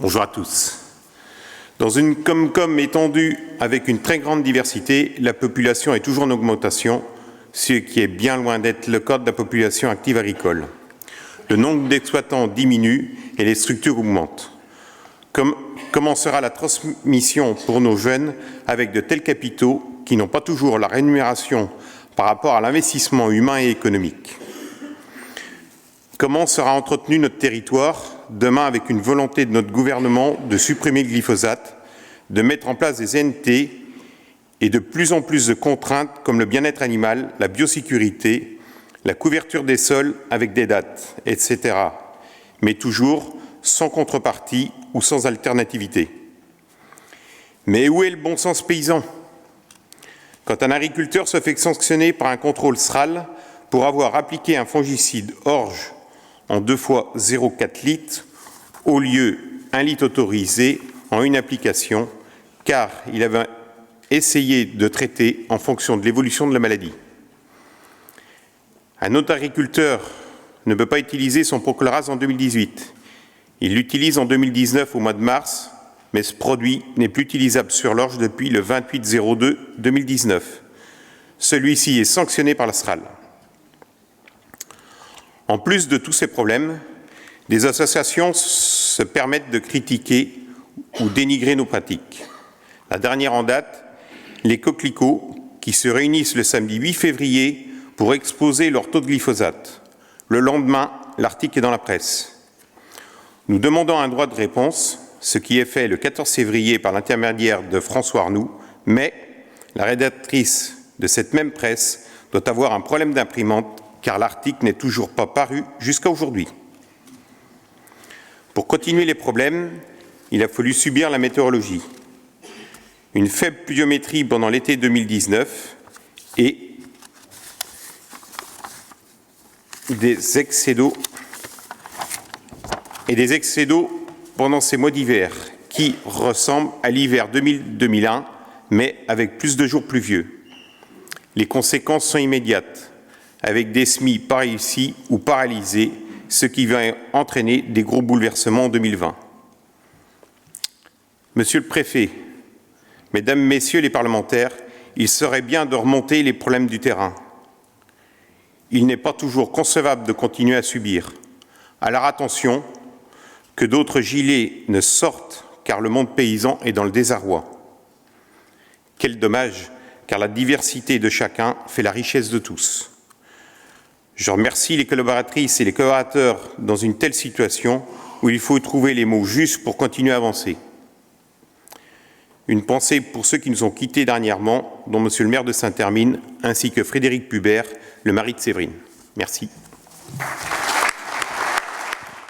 Bonjour à tous. Dans une Comcom étendue avec une très grande diversité, la population est toujours en augmentation, ce qui est bien loin d'être le cas de la population active agricole. Le nombre d'exploitants diminue et les structures augmentent. Comment sera la transmission pour nos jeunes avec de tels capitaux qui n'ont pas toujours la rémunération par rapport à l'investissement humain et économique? Comment sera entretenu notre territoire demain avec une volonté de notre gouvernement de supprimer le glyphosate, de mettre en place des NT et de plus en plus de contraintes comme le bien-être animal, la biosécurité, la couverture des sols avec des dates, etc. Mais toujours sans contrepartie ou sans alternativité. Mais où est le bon sens paysan? Quand un agriculteur se fait sanctionner par un contrôle SRAL pour avoir appliqué un fongicide orge en 2 fois 0,4 litres, au lieu 1 litre autorisé en une application, car il avait essayé de traiter en fonction de l'évolution de la maladie. Un autre agriculteur ne peut pas utiliser son prochlorase en 2018. Il l'utilise en 2019 au mois de mars, mais ce produit n'est plus utilisable sur l'orge depuis le 28/02/2019. Celui-ci est sanctionné par la SRAL. En plus de tous ces problèmes, des associations se permettent de critiquer ou dénigrer nos pratiques. La dernière en date, les coquelicots, qui se réunissent le samedi 8 février pour exposer leur taux de glyphosate. Le lendemain, l'article est dans la presse. Nous demandons un droit de réponse, ce qui est fait le 14 février par l'intermédiaire de François Arnoux, mais la rédactrice de cette même presse doit avoir un problème d'imprimante car l'article n'est toujours pas paru jusqu'à aujourd'hui. Pour continuer les problèmes, il a fallu subir la météorologie. Une faible pluviométrie pendant l'été 2019 et des excès d'eau pendant ces mois d'hiver qui ressemblent à l'hiver 2000-2001, mais avec plus de jours pluvieux. Les conséquences sont immédiates, avec des semis pas réussis ou paralysés, ce qui va entraîner des gros bouleversements en 2020. Monsieur le Préfet, Mesdames, Messieurs les parlementaires, il serait bien de remonter les problèmes du terrain. Il n'est pas toujours concevable de continuer à subir. Alors attention, que d'autres gilets ne sortent car le monde paysan est dans le désarroi. Quel dommage, car la diversité de chacun fait la richesse de tous. Je remercie les collaboratrices et les collaborateurs dans une telle situation où il faut trouver les mots justes pour continuer à avancer. Une pensée pour ceux qui nous ont quittés dernièrement, dont Monsieur le maire de Saint-Hermine, ainsi que Frédéric Pubert, le mari de Séverine. Merci.